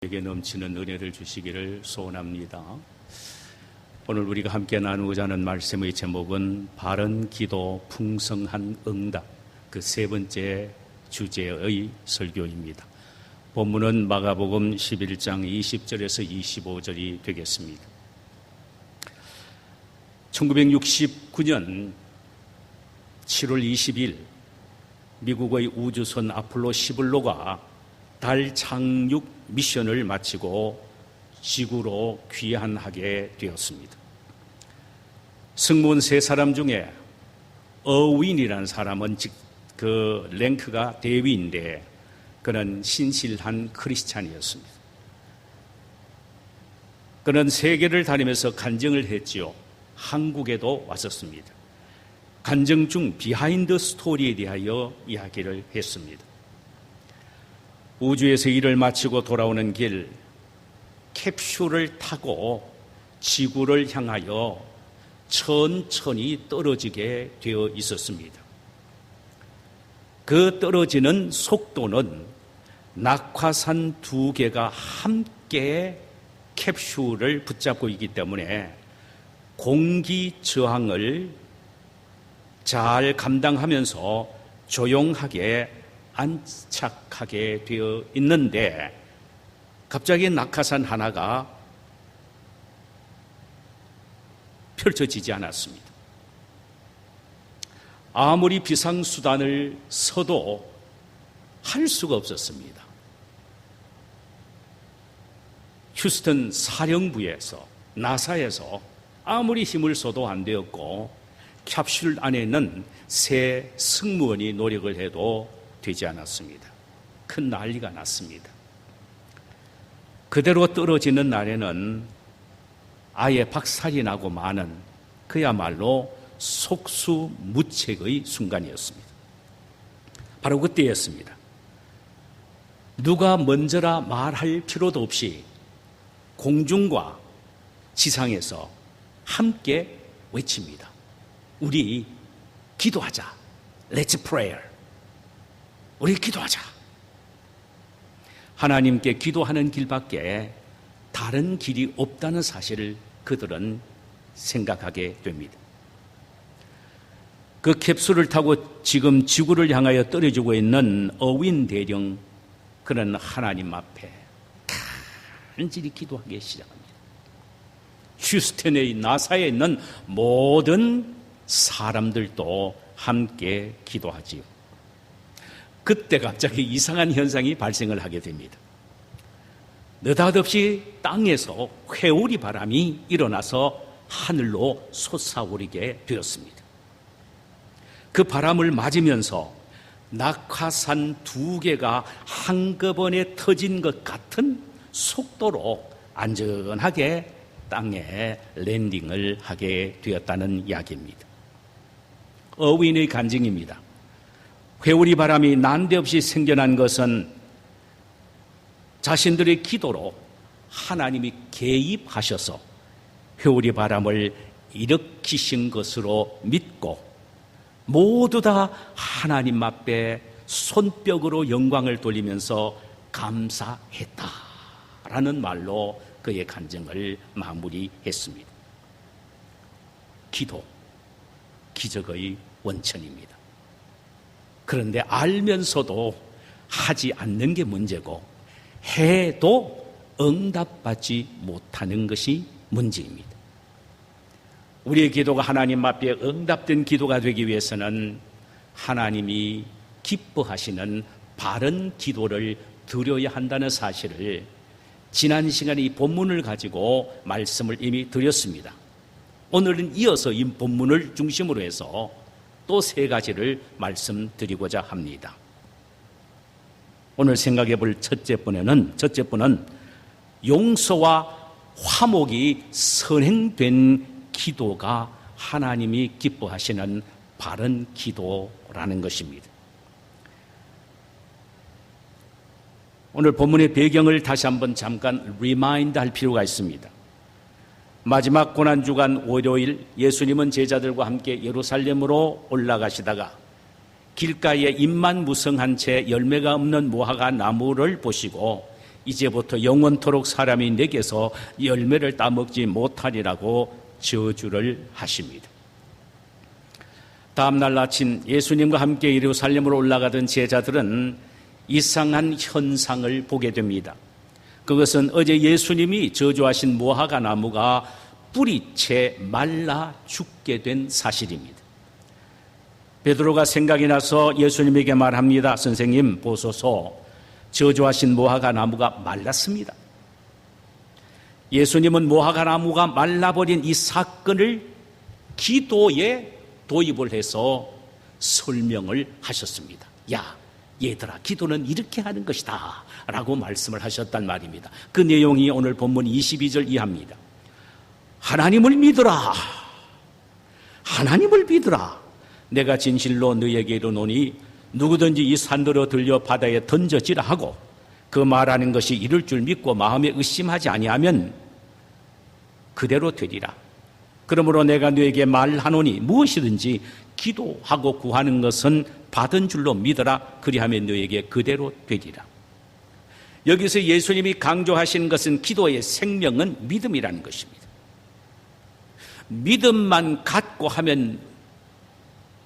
에게 넘치는 은혜를 주시기를 소원합니다. 오늘 우리가 함께 나누고자 하는 말씀의 제목은 바른 기도, 풍성한 응답, 그 세 번째 주제의 설교입니다. 본문은 마가복음 11장 20절에서 25절이 되겠습니다. 1969년 7월 20일 미국의 우주선 아폴로 11호가 달 착륙 미션을 마치고 지구로 귀환하게 되었습니다. 승무원 세 사람 중에 어윈이라는 사람은 그 랭크가 대위인데 그는 신실한 크리스찬이었습니다. 그는 세계를 다니면서 간증을 했지요. 한국에도 왔었습니다. 간증 중 비하인드 스토리에 대하여 이야기를 했습니다. 우주에서 일을 마치고 돌아오는 길 캡슐을 타고 지구를 향하여 천천히 떨어지게 되어 있었습니다. 그 떨어지는 속도는 낙하산 두 개가 함께 캡슐을 붙잡고 있기 때문에 공기 저항을 잘 감당하면서 조용하게 안착하게 되어 있는데 갑자기 낙하산 하나가 펼쳐지지 않았습니다. 아무리 비상수단을 써도 할 수가 없었습니다. 휴스턴 사령부에서 나사에서 아무리 힘을 써도 안 되었고 캡슐 안에는 세 승무원이 노력을 해도 되지 않았습니다. 큰 난리가 났습니다. 그대로 떨어지는 날에는 아예 박살이 나고 마는 그야말로 속수무책의 순간이었습니다. 바로 그때였습니다. 누가 먼저라 말할 필요도 없이 공중과 지상에서 함께 외칩니다. 우리 기도하자. Let's pray. 우리 기도하자. 하나님께 기도하는 길밖에 다른 길이 없다는 사실을 그들은 생각하게 됩니다. 그 캡슐을 타고 지금 지구를 향하여 떨어지고 있는 어윈 대령, 그는 하나님 앞에 간절히 기도하기 시작합니다. 휴스턴의 나사에 있는 모든 사람들도 함께 기도하지요. 그때 갑자기 이상한 현상이 발생을 하게 됩니다. 느닷없이 땅에서 회오리 바람이 일어나서 하늘로 솟아오르게 되었습니다. 그 바람을 맞으면서 낙하산 두 개가 한꺼번에 터진 것 같은 속도로 안전하게 땅에 랜딩을 하게 되었다는 이야기입니다. 어윈의 간증입니다. 회오리 바람이 난데없이 생겨난 것은 자신들의 기도로 하나님이 개입하셔서 회오리 바람을 일으키신 것으로 믿고 모두 다 하나님 앞에 손뼉으로 영광을 돌리면서 감사했다라는 말로 그의 간증을 마무리했습니다. 기도, 기적의 원천입니다. 그런데 알면서도 하지 않는 게 문제고 해도 응답받지 못하는 것이 문제입니다. 우리의 기도가 하나님 앞에 응답된 기도가 되기 위해서는 하나님이 기뻐하시는 바른 기도를 드려야 한다는 사실을 지난 시간에 이 본문을 가지고 말씀을 이미 드렸습니다. 오늘은 이어서 이 본문을 중심으로 해서 또 세 가지를 말씀드리고자 합니다. 오늘 생각해 볼 첫째 번은 용서와 화목이 선행된 기도가 하나님이 기뻐하시는 바른 기도라는 것입니다. 오늘 본문의 배경을 다시 한번 잠깐 리마인드 할 필요가 있습니다. 마지막 고난주간 월요일 예수님은 제자들과 함께 예루살렘으로 올라가시다가 길가에 잎만 무성한 채 열매가 없는 무화과 나무를 보시고 이제부터 영원토록 사람이 내게서 열매를 따먹지 못하리라고 저주를 하십니다. 다음 날 아침 예수님과 함께 예루살렘으로 올라가던 제자들은 이상한 현상을 보게 됩니다. 그것은 어제 예수님이 저주하신 무화과 나무가 뿌리채 말라 죽게 된 사실입니다. 베드로가 생각이 나서 예수님에게 말합니다. 선생님 보소서, 저주하신 무화과 나무가 말랐습니다. 예수님은 무화과 나무가 말라버린 이 사건을 기도에 도입을 해서 설명을 하셨습니다. 야, 얘들아, 기도는 이렇게 하는 것이다 라고 말씀을 하셨단 말입니다. 그 내용이 오늘 본문 22절 이하입니다. 하나님을 믿으라. 하나님을 믿으라. 내가 진실로 너희에게 이르노니 누구든지 이 산더러 들려 바다에 던져지라 하고 그 말하는 것이 이룰 줄 믿고 마음에 의심하지 아니하면 그대로 되리라. 그러므로 내가 너에게 말하노니 무엇이든지 기도하고 구하는 것은 받은 줄로 믿어라. 그리하면 너에게 그대로 되리라. 여기서 예수님이 강조하신 것은 기도의 생명은 믿음이라는 것입니다. 믿음만 갖고 하면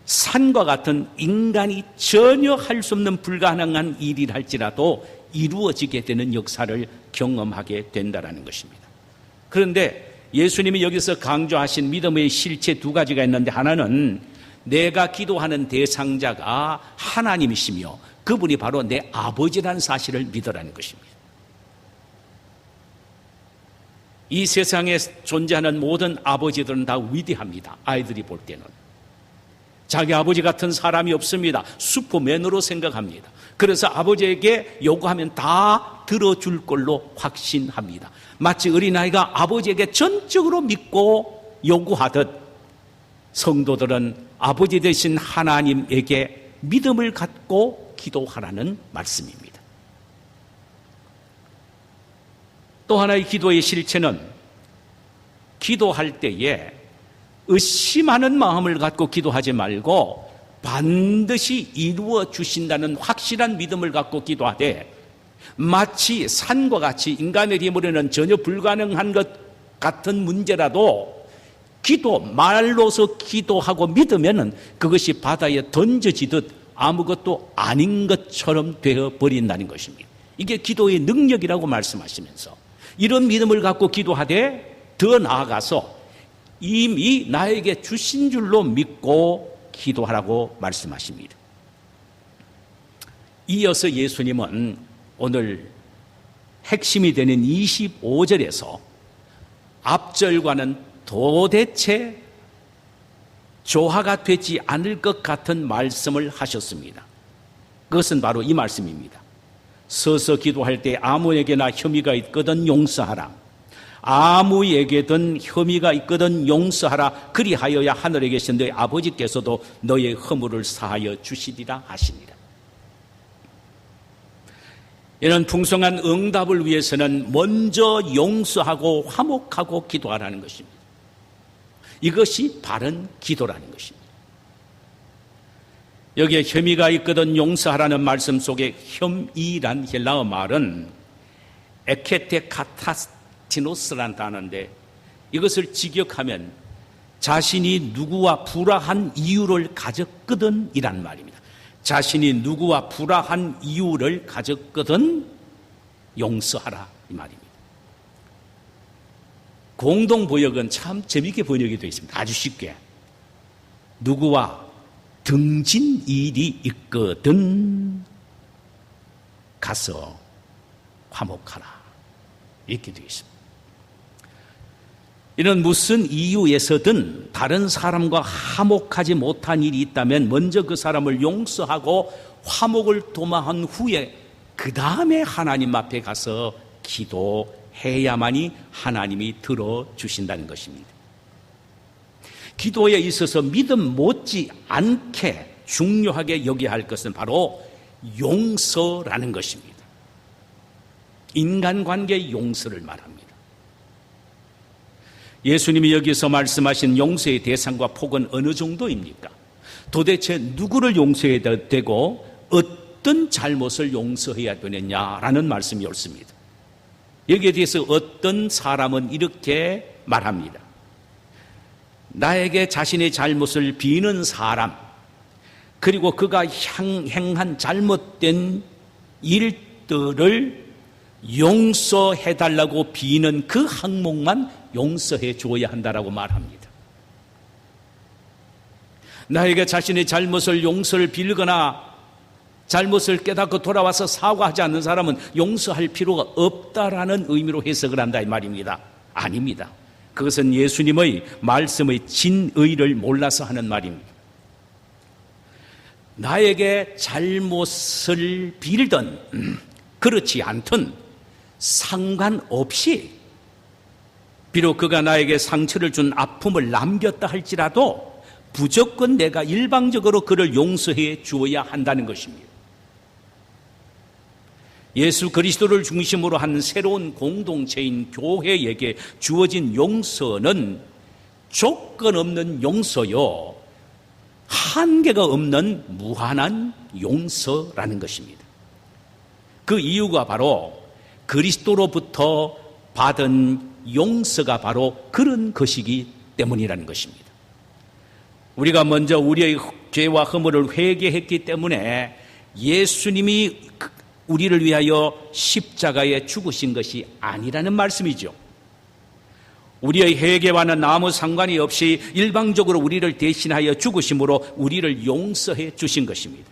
산과 같은 인간이 전혀 할 수 없는 불가능한 일이라 할지라도 이루어지게 되는 역사를 경험하게 된다는 것입니다. 그런데 예수님이 여기서 강조하신 믿음의 실체 두 가지가 있는데, 하나는 내가 기도하는 대상자가 하나님이시며 그분이 바로 내 아버지라는 사실을 믿으라는 것입니다. 이 세상에 존재하는 모든 아버지들은 다 위대합니다. 아이들이 볼 때는 자기 아버지 같은 사람이 없습니다. 슈퍼맨으로 생각합니다. 그래서 아버지에게 요구하면 다 들어줄 걸로 확신합니다. 마치 어린아이가 아버지에게 전적으로 믿고 요구하듯 성도들은 아버지 되신 하나님에게 믿음을 갖고 기도하라는 말씀입니다. 또 하나의 기도의 실체는 기도할 때에 의심하는 마음을 갖고 기도하지 말고 반드시 이루어 주신다는 확실한 믿음을 갖고 기도하되, 마치 산과 같이 인간의 힘으로는 전혀 불가능한 것 같은 문제라도 말로서 기도하고 믿으면 그것이 바다에 던져지듯 아무것도 아닌 것처럼 되어버린다는 것입니다. 이게 기도의 능력이라고 말씀하시면서 이런 믿음을 갖고 기도하되 더 나아가서 이미 나에게 주신 줄로 믿고 기도하라고 말씀하십니다. 이어서 예수님은 오늘 핵심이 되는 25절에서 앞절과는 도대체 조화가 되지 않을 것 같은 말씀을 하셨습니다. 그것은 바로 이 말씀입니다. 서서 기도할 때 아무에게나 혐의가 있거든 용서하라. 아무에게든 혐의가 있거든 용서하라. 그리하여야 하늘에 계신 너희 아버지께서도 너의 허물을 사하여 주시리라 하시니라. 이런 풍성한 응답을 위해서는 먼저 용서하고 화목하고 기도하라는 것입니다. 이것이 바른 기도라는 것입니다. 여기에 혐의가 있거든 용서하라는 말씀 속에 혐의란 헬라어 말은 에케테 카타스티노스라는 단어인데, 이것을 직역하면 자신이 누구와 불화한 이유를 가졌거든 이란 말입니다. 자신이 누구와 불화한 이유를 가졌거든 용서하라 이 말입니다. 공동번역은 참 재미있게 번역이 되어 있습니다. 아주 쉽게. 누구와 등진 일이 있거든 가서 화목하라 이렇게 되어 있습니다. 이는 무슨 이유에서든 다른 사람과 화목하지 못한 일이 있다면 먼저 그 사람을 용서하고 화목을 도모한 후에 그 다음에 하나님 앞에 가서 기도해야만이 하나님이 들어주신다는 것입니다. 기도에 있어서 믿음 못지 않게 중요하게 여겨야 할 것은 바로 용서라는 것입니다. 인간관계의 용서를 말합니다. 예수님이 여기서 말씀하신 용서의 대상과 폭은 어느 정도입니까? 도대체 누구를 용서해야 되고 어떤 잘못을 용서해야 되느냐라는 말씀이 옳습니다. 여기에 대해서 어떤 사람은 이렇게 말합니다. 나에게 자신의 잘못을 비는 사람, 그리고 그가 행한 잘못된 일들을 용서해달라고 비는 그 항목만 용서해 줘야 한다라고 말합니다. 나에게 자신의 잘못을 용서를 빌거나 잘못을 깨닫고 돌아와서 사과하지 않는 사람은 용서할 필요가 없다라는 의미로 해석을 한다 이 말입니다. 아닙니다. 그것은 예수님의 말씀의 진의를 몰라서 하는 말입니다. 나에게 잘못을 빌든 그렇지 않든 상관없이, 비록 그가 나에게 상처를 준 아픔을 남겼다 할지라도 무조건 내가 일방적으로 그를 용서해 주어야 한다는 것입니다. 예수 그리스도를 중심으로 한 새로운 공동체인 교회에게 주어진 용서는 조건 없는 용서요, 한계가 없는 무한한 용서라는 것입니다. 그 이유가 바로 그리스도로부터 받은 용서가 바로 그런 것이기 때문이라는 것입니다. 우리가 먼저 우리의 죄와 허물을 회개했기 때문에 예수님이 우리를 위하여 십자가에 죽으신 것이 아니라는 말씀이죠. 우리의 회개와는 아무 상관이 없이 일방적으로 우리를 대신하여 죽으심으로 우리를 용서해 주신 것입니다.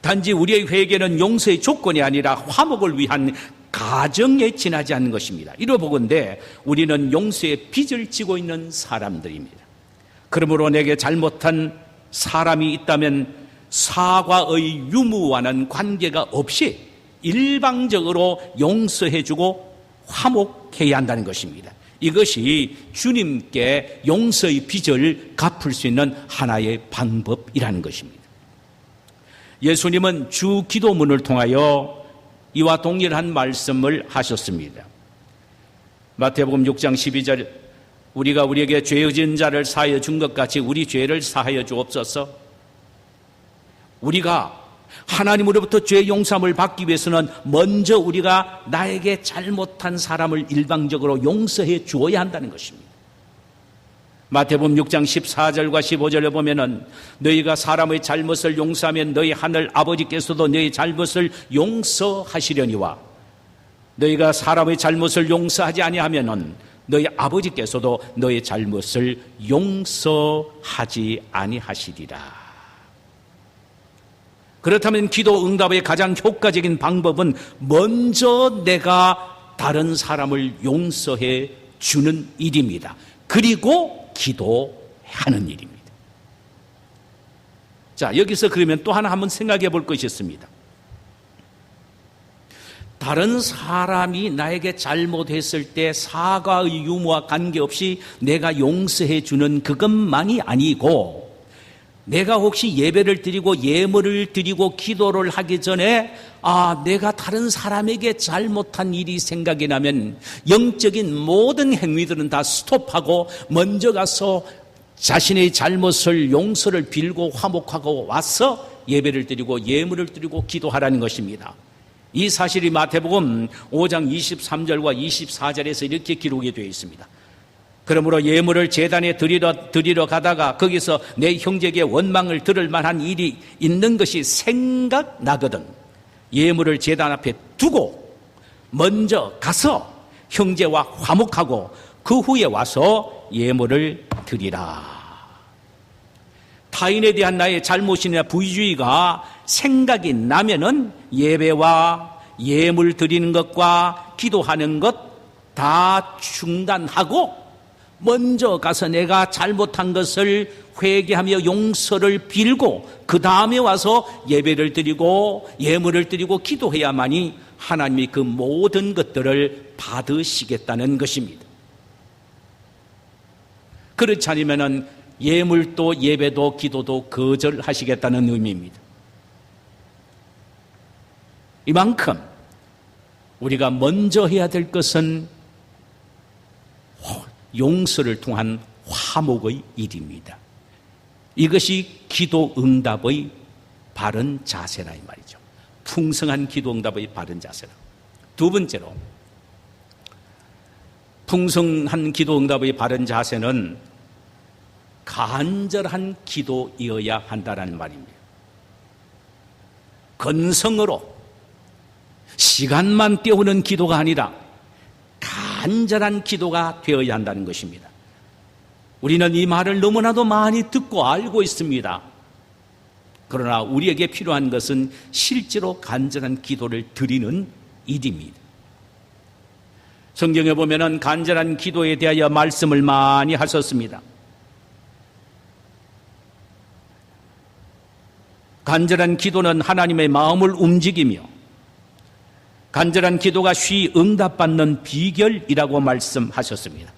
단지 우리의 회개는 용서의 조건이 아니라 화목을 위한 가정에 지나지 않는 것입니다. 이러보건대 우리는 용서의 빚을 지고 있는 사람들입니다. 그러므로 내게 잘못한 사람이 있다면 사과의 유무와는 관계가 없이 일방적으로 용서해주고 화목해야 한다는 것입니다. 이것이 주님께 용서의 빚을 갚을 수 있는 하나의 방법이라는 것입니다. 예수님은 주 기도문을 통하여 이와 동일한 말씀을 하셨습니다. 마태복음 6장 12절, 우리가 우리에게 죄진 자를 사하여 준 것 같이 우리 죄를 사하여 주옵소서. 우리가 하나님으로부터 죄 용서함을 받기 위해서는 먼저 우리가 나에게 잘못한 사람을 일방적으로 용서해 주어야 한다는 것입니다. 마태복음 6장 14절과 15절에 보면은 너희가 사람의 잘못을 용서하면 너희 하늘 아버지께서도 너희 잘못을 용서하시려니와 너희가 사람의 잘못을 용서하지 아니하면은 너희 아버지께서도 너희 잘못을 용서하지 아니하시리라. 그렇다면 기도 응답의 가장 효과적인 방법은 먼저 내가 다른 사람을 용서해 주는 일입니다. 그리고 기도하는 일입니다. 자, 여기서 그러면 또 하나 한번 생각해 볼 것이 있습니다. 다른 사람이 나에게 잘못했을 때 사과의 유무와 관계없이 내가 용서해 주는 그것만이 아니고, 내가 혹시 예배를 드리고 예물을 드리고 기도를 하기 전에 내가 다른 사람에게 잘못한 일이 생각이 나면 영적인 모든 행위들은 다 스톱하고 먼저 가서 자신의 잘못을 용서를 빌고 화목하고 와서 예배를 드리고 예물을 드리고 기도하라는 것입니다. 이 사실이 마태복음 5장 23절과 24절에서 이렇게 기록이 되어 있습니다. 그러므로 예물을 제단에 드리러 가다가 거기서 내 형제에게 원망을 들을 만한 일이 있는 것이 생각나거든 예물을 제단 앞에 두고 먼저 가서 형제와 화목하고 그 후에 와서 예물을 드리라. 타인에 대한 나의 잘못이나 부의주의가 생각이 나면은 예배와 예물 드리는 것과 기도하는 것 다 중단하고 먼저 가서 내가 잘못한 것을 회개하며 용서를 빌고 그 다음에 와서 예배를 드리고 예물을 드리고 기도해야만이 하나님이 그 모든 것들을 받으시겠다는 것입니다. 그렇지 않으면 예물도 예배도 기도도 거절하시겠다는 의미입니다. 이만큼 우리가 먼저 해야 될 것은 용서를 통한 화목의 일입니다. 이것이 기도 응답의 바른 자세라 이 말이죠. 풍성한 기도 응답의 바른 자세라. 두 번째로 풍성한 기도 응답의 바른 자세는 간절한 기도이어야 한다는 말입니다. 건성으로 시간만 때우는 기도가 아니라 간절한 기도가 되어야 한다는 것입니다. 우리는 이 말을 너무나도 많이 듣고 알고 있습니다. 그러나 우리에게 필요한 것은 실제로 간절한 기도를 드리는 일입니다. 성경에 보면은 간절한 기도에 대하여 말씀을 많이 하셨습니다. 간절한 기도는 하나님의 마음을 움직이며 간절한 기도가 쉬이 응답받는 비결이라고 말씀하셨습니다.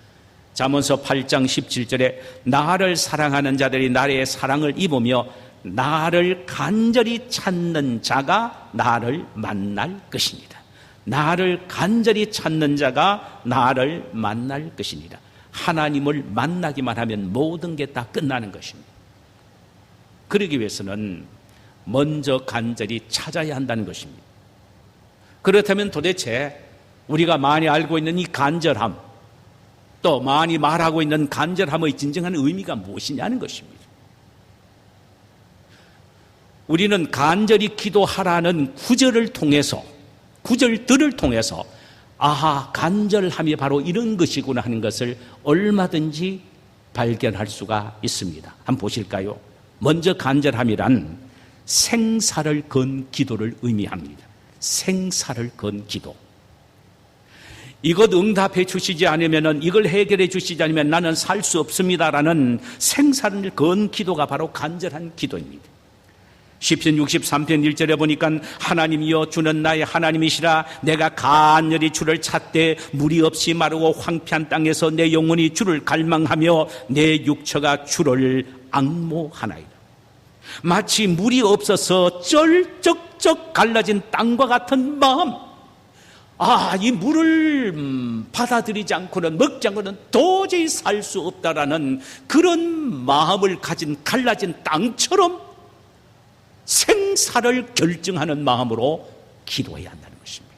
잠언서 8장 17절에 나를 사랑하는 자들이 나의 사랑을 입으며 나를 간절히 찾는 자가 나를 만날 것이니라. 나를 간절히 찾는 자가 나를 만날 것이니라. 하나님을 만나기만 하면 모든 게 다 끝나는 것입니다. 그러기 위해서는 먼저 간절히 찾아야 한다는 것입니다. 그렇다면 도대체 우리가 많이 알고 있는 이 간절함, 또 많이 말하고 있는 간절함의 진정한 의미가 무엇이냐는 것입니다. 우리는 간절히 기도하라는 구절들을 통해서 아하, 간절함이 바로 이런 것이구나 하는 것을 얼마든지 발견할 수가 있습니다. 한번 보실까요? 먼저 간절함이란 생사를 건 기도를 의미합니다. 생사를 건 기도. 이것 응답해 주시지 않으면, 이걸 해결해 주시지 않으면 나는 살 수 없습니다라는 생사를 건 기도가 바로 간절한 기도입니다. 시편 63편 1절에 보니까 하나님이여 주는 나의 하나님이시라. 내가 간절히 주를 찾되 물이 없이 마르고 황폐한 땅에서 내 영혼이 주를 갈망하며 내 육처가 주를 앙모하나이다. 마치 물이 없어서 쩔쩍쩍 갈라진 땅과 같은 마음, 이 물을 받아들이지 않고는, 먹지 않고는 도저히 살 수 없다라는 그런 마음을 가진 갈라진 땅처럼 생사를 결정하는 마음으로 기도해야 한다는 것입니다.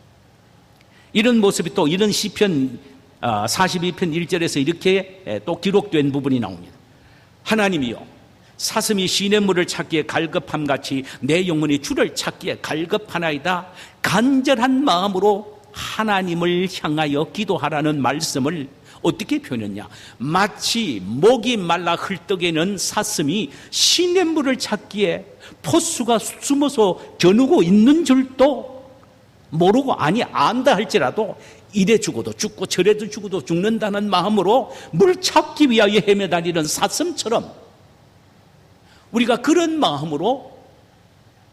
이런 모습이 또 이런 시편 42편 1절에서 이렇게 또 기록된 부분이 나옵니다. 하나님이여 사슴이 시냇물을 찾기에 갈급함같이 내 영혼이 주를 찾기에 갈급하나이다. 간절한 마음으로 하나님을 향하여 기도하라는 말씀을 어떻게 표현했냐? 마치 목이 말라 헐떡이는 사슴이 시냇물을 찾기에 포수가 숨어서 겨누고 있는 줄도 모르고, 아니 안다 할지라도 이래 죽어도 죽고 저래도 죽어도 죽는다는 마음으로 물 찾기 위하여 헤매다니는 사슴처럼 우리가 그런 마음으로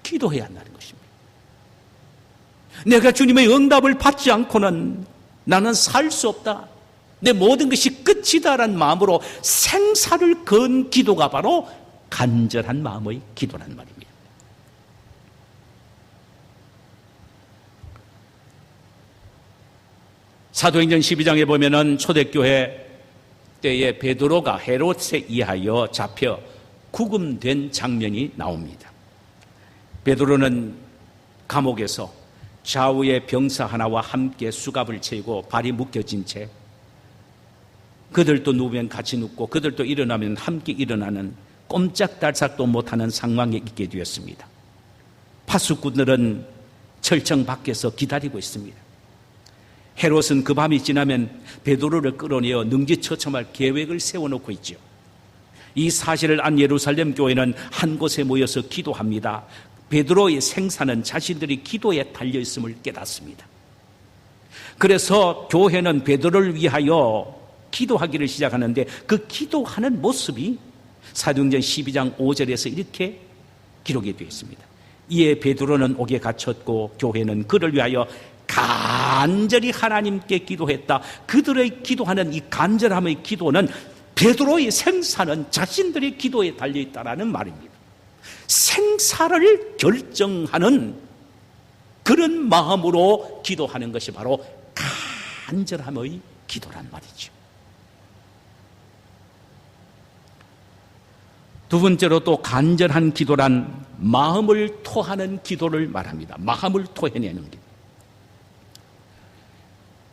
기도해야 한다는 것입니다. 내가 주님의 응답을 받지 않고는 나는 살 수 없다, 내 모든 것이 끝이다라는 마음으로 생사를 건 기도가 바로 간절한 마음의 기도란 말입니다. 사도행전 12장에 보면은 초대교회 때에 베드로가 헤롯에 의하여 잡혀 구금된 장면이 나옵니다. 베드로는 감옥에서 좌우의 병사 하나와 함께 수갑을 채고 발이 묶여진 채, 그들도 누우면 같이 눕고 그들도 일어나면 함께 일어나는 꼼짝달싹도 못하는 상황에 있게 되었습니다. 파수꾼들은 철청 밖에서 기다리고 있습니다. 헤롯은 그 밤이 지나면 베드로를 끌어내어 능지처참할 계획을 세워놓고 있죠. 이 사실을 안 예루살렘 교회는 한 곳에 모여서 기도합니다. 베드로의 생사는 자신들이 기도에 달려있음을 깨닫습니다. 그래서 교회는 베드로를 위하여 기도하기를 시작하는데, 그 기도하는 모습이 사도행전 12장 5절에서 이렇게 기록이 되어 있습니다. 이에 베드로는 옥에 갇혔고 교회는 그를 위하여 간절히 하나님께 기도했다. 그들의 기도하는 이 간절함의 기도는 베드로의 생사는 자신들의 기도에 달려있다는 말입니다. 생사를 결정하는 그런 마음으로 기도하는 것이 바로 간절함의 기도란 말이죠. 두 번째로 또 간절한 기도란 마음을 토하는 기도를 말합니다. 마음을 토해내는 것.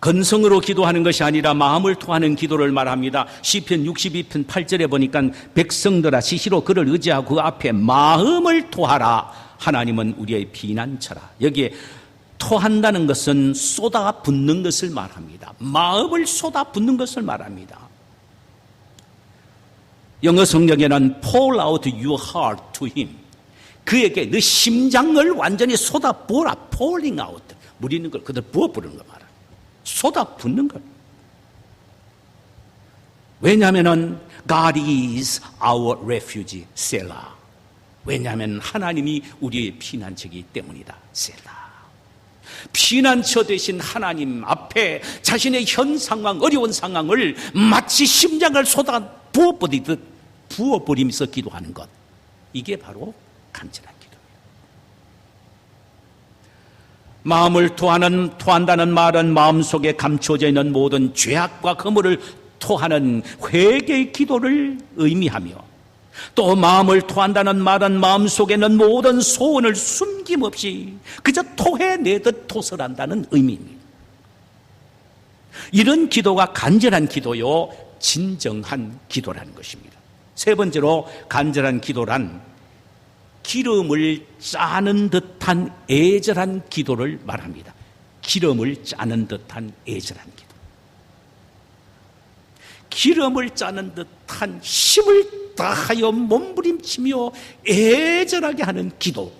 건성으로 기도하는 것이 아니라 마음을 토하는 기도를 말합니다. 시편 62편 8절에 보니까 백성들아 시시로 그를 의지하고 그 앞에 마음을 토하라. 하나님은 우리의 피난처라. 여기에 토한다는 것은 쏟아붓는 것을 말합니다. 마음을 쏟아붓는 것을 말합니다. 영어 성경에는 pour out your heart to him. 그에게 너 심장을 완전히 쏟아부어라. pouring out. 물 있는 걸 그대로 부어부는 거 말이야. 쏟아붓는 걸. 왜냐하면 God is our refuge, 셀라. 왜냐하면 하나님이 우리의 피난처이기 때문이다. 셀라. 피난처 되신 하나님 앞에 자신의 현 상황, 어려운 상황을 마치 심장을 쏟아 부어버리듯 부어버리면서 기도하는 것. 이게 바로 간절한 기도예요. 마음을 토한다는 말은 마음속에 감춰져 있는 모든 죄악과 허물을 토하는 회개의 기도를 의미하며, 또 마음을 토한다는 말은 마음속에 있는 모든 소원을 숨김없이 그저 토해내듯 토설한다는 의미입니다. 이런 기도가 간절한 기도요, 진정한 기도라는 것입니다. 세 번째로 간절한 기도란 기름을 짜는 듯한 애절한 기도를 말합니다. 기름을 짜는 듯한 애절한 기도. 기름을 짜는 듯한 힘을 다하여 몸부림치며 애절하게 하는 기도.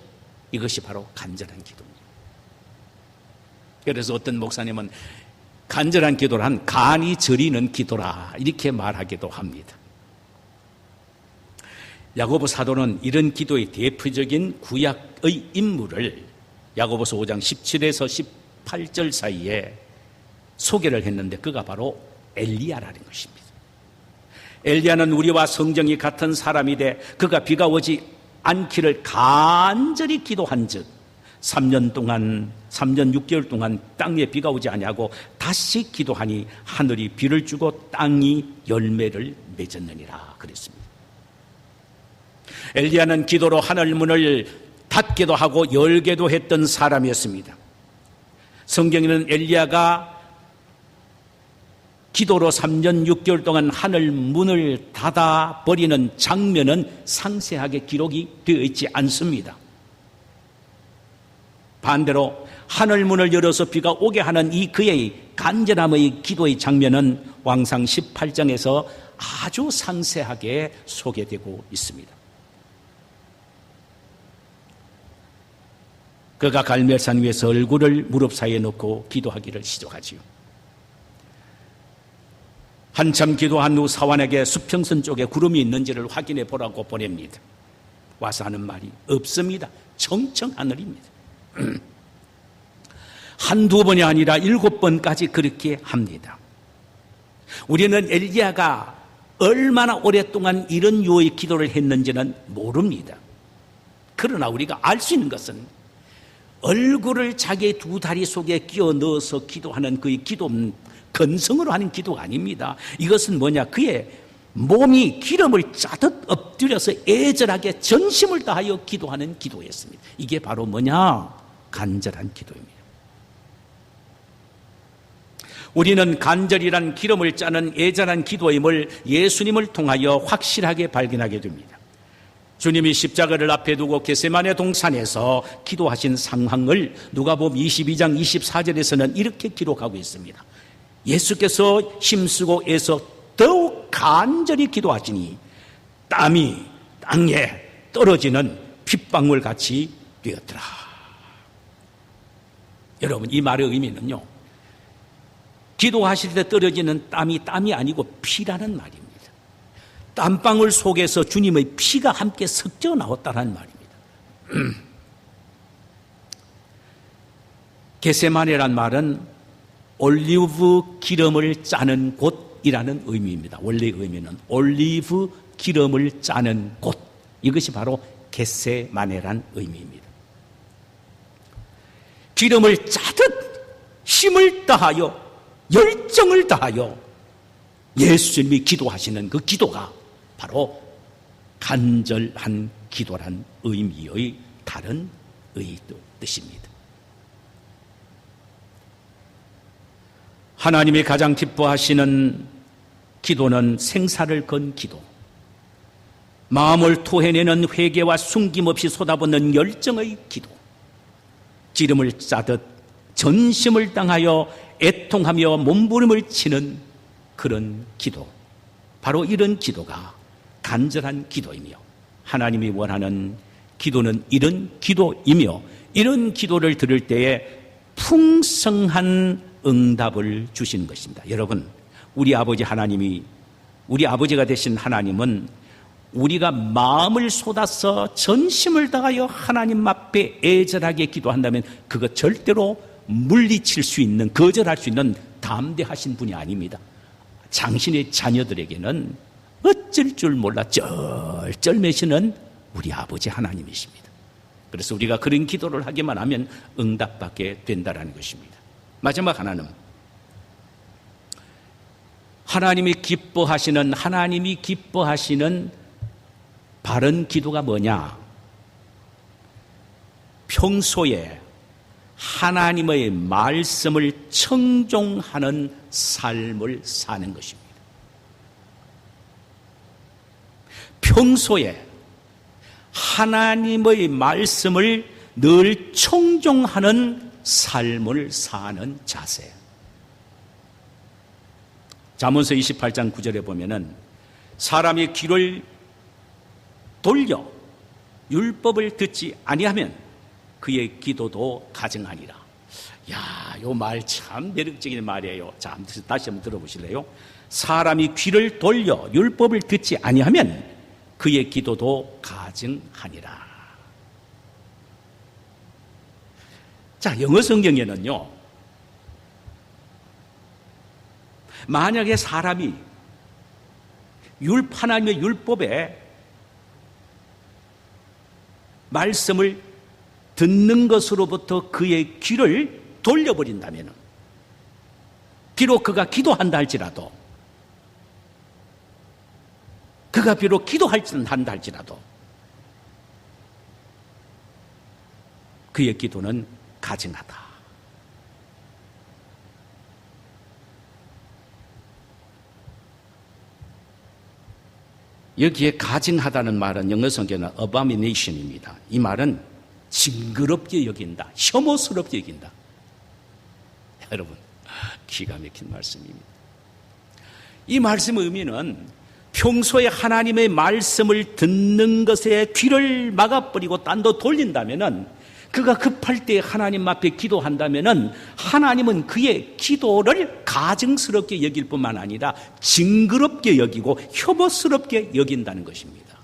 이것이 바로 간절한 기도입니다. 그래서 어떤 목사님은 간절한 기도란 간이 저리는 기도라 이렇게 말하기도 합니다. 야고보 사도는 이런 기도의 대표적인 구약의 인물을 야고보서 5장 17에서 18절 사이에 소개를 했는데 그가 바로 엘리야라는 것입니다. 엘리야는 우리와 성정이 같은 사람이 돼 그가 비가 오지 않기를 간절히 기도한 즉 3년 6개월 동안 땅에 비가 오지 아니하고 다시 기도하니 하늘이 비를 주고 땅이 열매를 맺었느니라 그랬습니다. 엘리야는 기도로 하늘 문을 닫기도 하고 열게도 했던 사람이었습니다. 성경에는 엘리야가 기도로 3년 6개월 동안 하늘 문을 닫아버리는 장면은 상세하게 기록이 되어 있지 않습니다. 반대로 하늘 문을 열어서 비가 오게 하는 이 그의 간절함의 기도의 장면은 왕상 18장에서 아주 상세하게 소개되고 있습니다. 그가 갈멜산 위에서 얼굴을 무릎 사이에 놓고 기도하기를 시작하지요. 한참 기도한 후 사환에게 수평선 쪽에 구름이 있는지를 확인해 보라고 보냅니다. 와서 하는 말이 없습니다. 청청하늘입니다. 한두 번이 아니라 7번까지 그렇게 합니다. 우리는 엘리야가 얼마나 오랫동안 이런 유의 기도를 했는지는 모릅니다. 그러나 우리가 알 수 있는 것은 얼굴을 자기의 두 다리 속에 끼워 넣어서 기도하는 그의 기도는 건성으로 하는 기도가 아닙니다. 이것은 뭐냐? 그의 몸이 기름을 짜듯 엎드려서 애절하게 전심을 다하여 기도하는 기도였습니다. 이게 바로 뭐냐? 간절한 기도입니다. 우리는 간절이란 기름을 짜는 애절한 기도임을 예수님을 통하여 확실하게 발견하게 됩니다. 주님이 십자가를 앞에 두고 겟세마네 동산에서 기도하신 상황을 누가복음 22장 24절에서는 이렇게 기록하고 있습니다. 예수께서 힘쓰고 애써 더욱 간절히 기도하시니 땀이 땅에 떨어지는 핏방울 같이 되었더라. 여러분, 이 말의 의미는요, 기도하실 때 떨어지는 땀이 아니고 피라는 말입니다. 땀방울 속에서 주님의 피가 함께 섞여 나왔다는 말입니다. 겟세마네란 말은 올리브 기름을 짜는 곳이라는 의미입니다. 원래의 의미는 올리브 기름을 짜는 곳. 이것이 바로 겟세마네란 의미입니다. 기름을 짜듯 힘을 다하여 열정을 다하여 예수님이 기도하시는 그 기도가 바로 간절한 기도란 의미의 다른 뜻입니다. 하나님이 가장 기뻐하시는 기도는 생사를 건 기도, 마음을 토해내는 회개와 숨김없이 쏟아붓는 열정의 기도, 기름을 짜듯 전심을 당하여 애통하며 몸부림을 치는 그런 기도, 바로 이런 기도가 간절한 기도이며 하나님이 원하는 기도는 이런 기도이며 이런 기도를 들을 때에 풍성한 응답을 주시는 것입니다. 여러분, 우리 아버지 하나님이, 우리 아버지가 되신 하나님은 우리가 마음을 쏟아서 전심을 다하여 하나님 앞에 애절하게 기도한다면 그거 절대로 물리칠 수 있는, 거절할 수 있는 담대하신 분이 아닙니다. 당신의 자녀들에게는 어쩔 줄 몰라 쩔쩔매시는 우리 아버지 하나님이십니다. 그래서 우리가 그런 기도를 하기만 하면 응답받게 된다는 것입니다. 마지막 하나는 하나님이 기뻐하시는 바른 기도가 뭐냐? 평소에 하나님의 말씀을 청종하는 삶을 사는 것입니다. 평소에 하나님의 말씀을 늘 청종하는 삶을 사는 자세. 잠언서 28장 9절에 보면은 사람이 귀를 돌려 율법을 듣지 아니하면 그의 기도도 가증하니라. 야, 요 말 참 매력적인 말이에요. 자, 다시 한번 들어보실래요? 사람이 귀를 돌려 율법을 듣지 아니하면 그의 기도도 가증하니라. 자, 영어 성경에는요, 만약에 사람이 하나님의 율법에 말씀을 듣는 것으로부터 그의 귀를 돌려버린다면, 비록 그가 기도한다 할지라도, 그가 비록 기도한다 할지라도 그의 기도는 가증하다. 여기에 가증하다는 말은 영어 성경은 abomination입니다. 이 말은 징그럽게 여긴다, 혐오스럽게 여긴다. 여러분, 기가 막힌 말씀입니다. 이 말씀의 의미는 평소에 하나님의 말씀을 듣는 것에 귀를 막아버리고 딴 데 돌린다면은, 그가 급할 때 하나님 앞에 기도한다면은 하나님은 그의 기도를 가증스럽게 여길 뿐만 아니라 징그럽게 여기고 혐오스럽게 여긴다는 것입니다.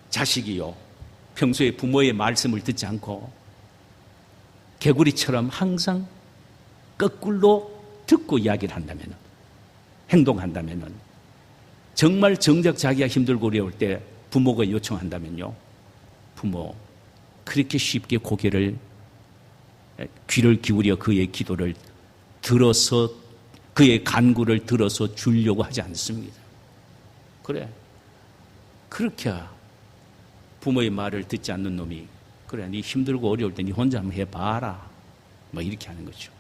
자식이요, 평소에 부모의 말씀을 듣지 않고 개구리처럼 항상 거꾸로 듣고 이야기를 한다면, 행동한다면, 정말 정작 자기가 힘들고 어려울 때 부모가 요청한다면요, 부모 그렇게 쉽게 귀를 기울여 그의 기도를 들어서, 그의 간구를 들어서 주려고 하지 않습니다. 그래, 그렇게 부모의 말을 듣지 않는 놈이, 그래, 네 힘들고 어려울 때 네 혼자 한번 해봐라, 뭐 이렇게 하는 거죠.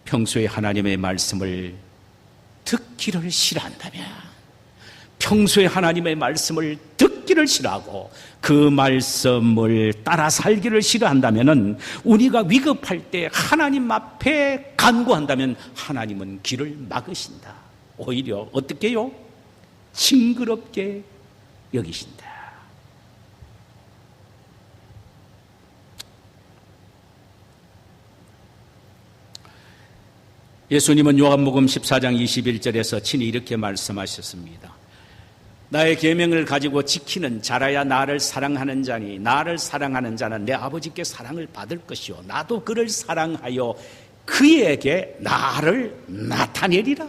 평소에 하나님의 말씀을 듣기를 싫어한다면, 평소에 하나님의 말씀을 듣기를 싫어하고 그 말씀을 따라 살기를 싫어한다면, 우리가 위급할 때 하나님 앞에 간구한다면 하나님은 길을 막으신다. 오히려 어떻게 해요? 징그럽게 여기신다. 예수님은 요한복음 14장 21절에서 친히 이렇게 말씀하셨습니다. 나의 계명을 가지고 지키는 자라야 나를 사랑하는 자니, 나를 사랑하는 자는 내 아버지께 사랑을 받을 것이요 나도 그를 사랑하여 그에게 나를 나타내리라.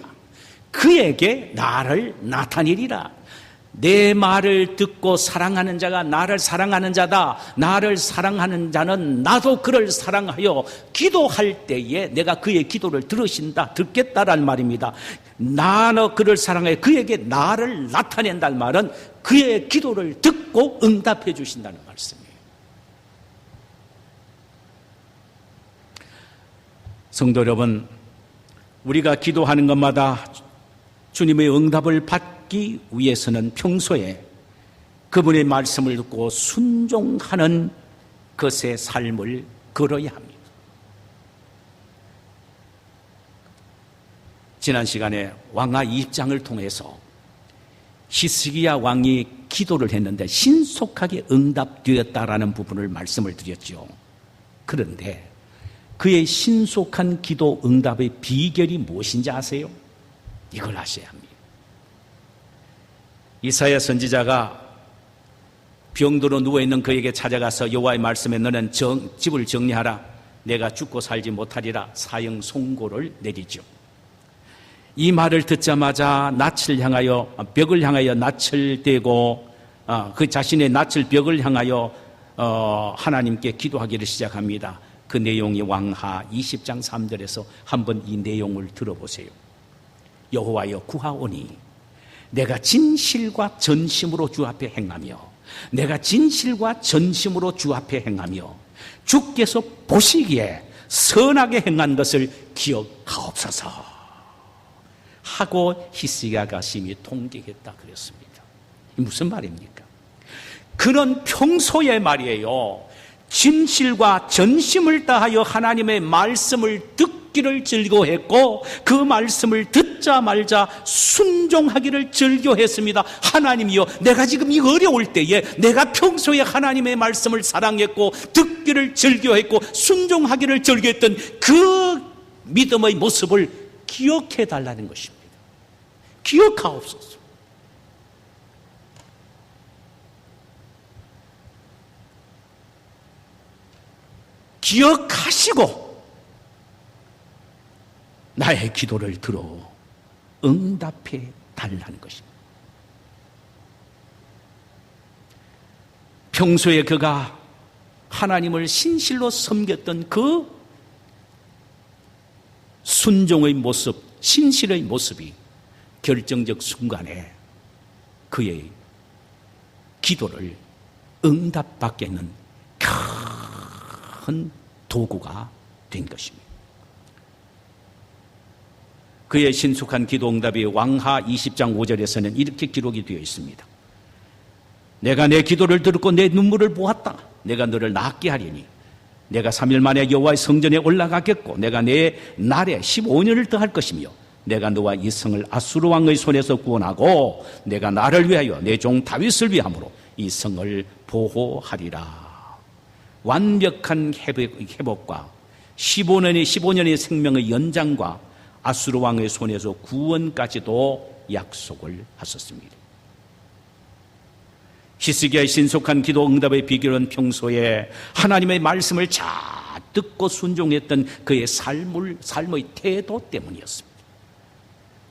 그에게 나를 나타내리라. 내 말을 듣고 사랑하는 자가 나를 사랑하는 자다. 나를 사랑하는 자는 나도 그를 사랑하여 기도할 때에 내가 그의 기도를 듣겠다라는 말입니다. 나는 그를 사랑해 그에게 나를 나타낸다는 말은 그의 기도를 듣고 응답해 주신다는 말씀이에요. 성도 여러분, 우리가 기도하는 것마다 주님의 응답을 받기 위해서는 평소에 그분의 말씀을 듣고 순종하는 것의 삶을 걸어야 합니다. 지난 시간에 왕하 20장을 통해서 히스기야 왕이 기도를 했는데 신속하게 응답되었다라는 부분을 말씀을 드렸죠. 그런데 그의 신속한 기도 응답의 비결이 무엇인지 아세요? 이걸 아셔야 합니다. 이사야 선지자가 병들어 누워있는 그에게 찾아가서 여호와의 말씀에 너는 집을 정리하라. 내가 죽고 살지 못하리라 사형 송고를 내리죠. 이 말을 듣자마자 벽을 향하여 낯을 대고 그 자신의 낯을 벽을 향하여 하나님께 기도하기를 시작합니다. 그 내용이 왕하 20장 3절에서 한번 이 내용을 들어보세요. 여호와여 구하오니 내가 진실과 전심으로 주 앞에 행하며 내가 진실과 전심으로 주 앞에 행하며 주께서 보시기에 선하게 행한 것을 기억하옵소서 하고 히스기야가 심히 통곡했다 그랬습니다. 무슨 말입니까? 그런 평소의 말이에요. 진실과 전심을 다하여 하나님의 말씀을 듣기를 즐거워했고 그 말씀을 듣자 말자 순종하기를 즐겨했습니다. 하나님이여, 내가 지금 이 어려울 때에 내가 평소에 하나님의 말씀을 사랑했고 듣기를 즐겨했고 순종하기를 즐겨했던 그 믿음의 모습을 기억해달라는 것입니다. 기억하옵소서. 기억하시고 나의 기도를 들어 응답해 달라는 것입니다. 평소에 그가 하나님을 신실로 섬겼던 그 순종의 모습, 신실의 모습이 결정적 순간에 그의 기도를 응답받게 하는 큰 도구가 된 것입니다. 그의 신속한 기도 응답이 왕하 20장 5절에서는 이렇게 기록이 되어 있습니다. 내가 내 기도를 들었고 내 눈물을 보았다. 내가 너를 낫게 하리니 내가 3일 만에 여호와의 성전에 올라가겠고 내가 내 날에 15년을 더할 것이며 내가 너와 이 성을 아수르 왕의 손에서 구원하고 내가 나를 위하여 내 종 다윗을 위함으로 이 성을 보호하리라. 완벽한 회복과 15년의 생명의 연장과 아수르 왕의 손에서 구원까지도 약속을 하셨습니다. 히스기야의 신속한 기도 응답의 비결은 평소에 하나님의 말씀을 잘 듣고 순종했던 그의 삶의 태도 때문이었습니다.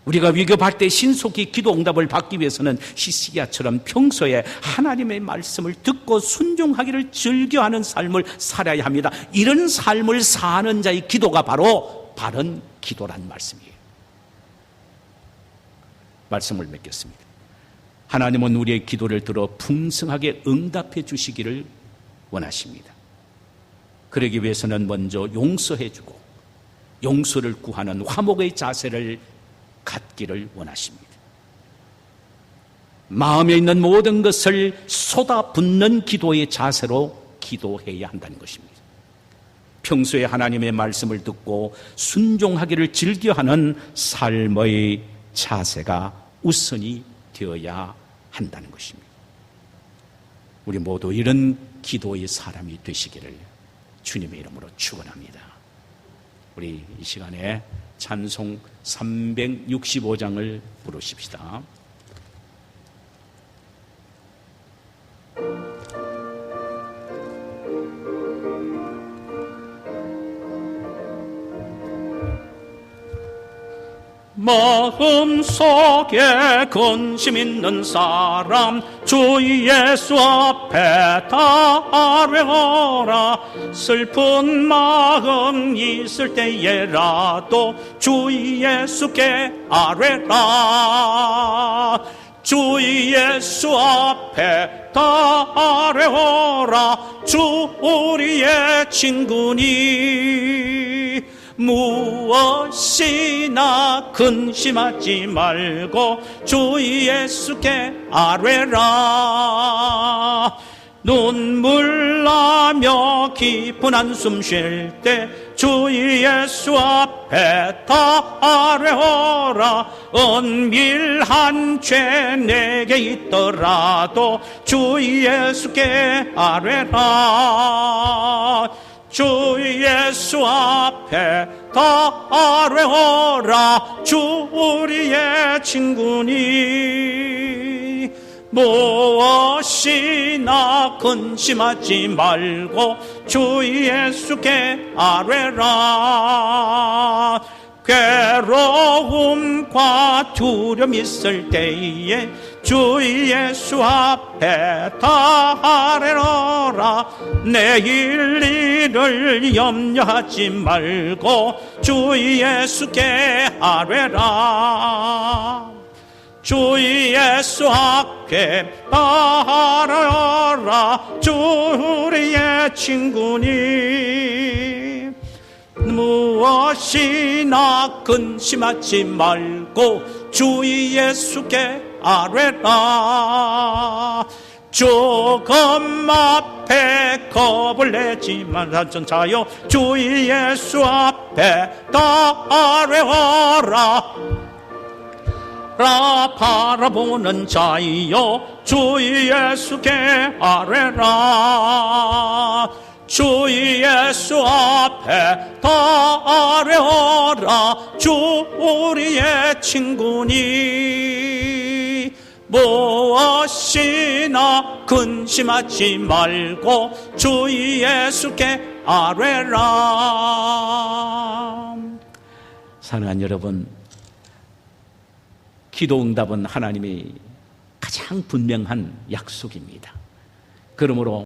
우리가 위급할 때 신속히 기도 응답을 받기 위해서는 히스기야처럼 평소에 하나님의 말씀을 듣고 순종하기를 즐겨하는 삶을 살아야 합니다. 이런 삶을 사는 자의 기도가 바로 바른 기도란 말씀이에요. 말씀을 맺겠습니다. 하나님은 우리의 기도를 들어 풍성하게 응답해 주시기를 원하십니다. 그러기 위해서는 먼저 용서해 주고 용서를 구하는 화목의 자세를 갖기를 원하십니다. 마음에 있는 모든 것을 쏟아붓는 기도의 자세로 기도해야 한다는 것입니다. 평소에 하나님의 말씀을 듣고 순종하기를 즐겨하는 삶의 자세가 우선이 되어야 한다는 것입니다. 우리 모두 이런 기도의 사람이 되시기를 주님의 이름으로 축원합니다. 우리 이 시간에 찬송 365장을 부르십시다. 마음속에 근심 있는 사람 주 예수 앞에 다 아뢰어라. 슬픈 마음 있을 때에라도 주 예수께 아뢰라. 주 예수 앞에 다 아뢰어라. 주 우리의 친구니 무엇이나 근심하지 말고 주 예수께 아뢰라. 눈물 나며 깊은 한숨 쉴 때 주 예수 앞에 다 아뢰어라. 은밀한 죄 내게 있더라도 주 예수께 아뢰라. 주 예수 앞에 다 아뢰어라. 주 우리의 친구니 무엇이나 근심하지 말고 주 예수께 아뢰라. 괴로움과 두려움 있을 때에 주 예수 앞에 다 아뢰어라. 내일 일을 염려하지 말고 주 예수께 아뢰라. 주 예수 앞에 다 아뢰어라. 주 우리의 친구니 무엇이나 근심하지 말고 주 예수께 아뢰라. 조금 앞에 겁을 내지만 자여 주 예수 앞에 다 아뢰어라. 바라보는 자여 주 예수께 아뢰라. 주 예수 앞에 다 아뢰어라. 주 우리의 친구니 무엇이나 근심하지 말고 주 예수께 아뢰라. 사랑하는 여러분, 기도 응답은 하나님의 가장 분명한 약속입니다. 그러므로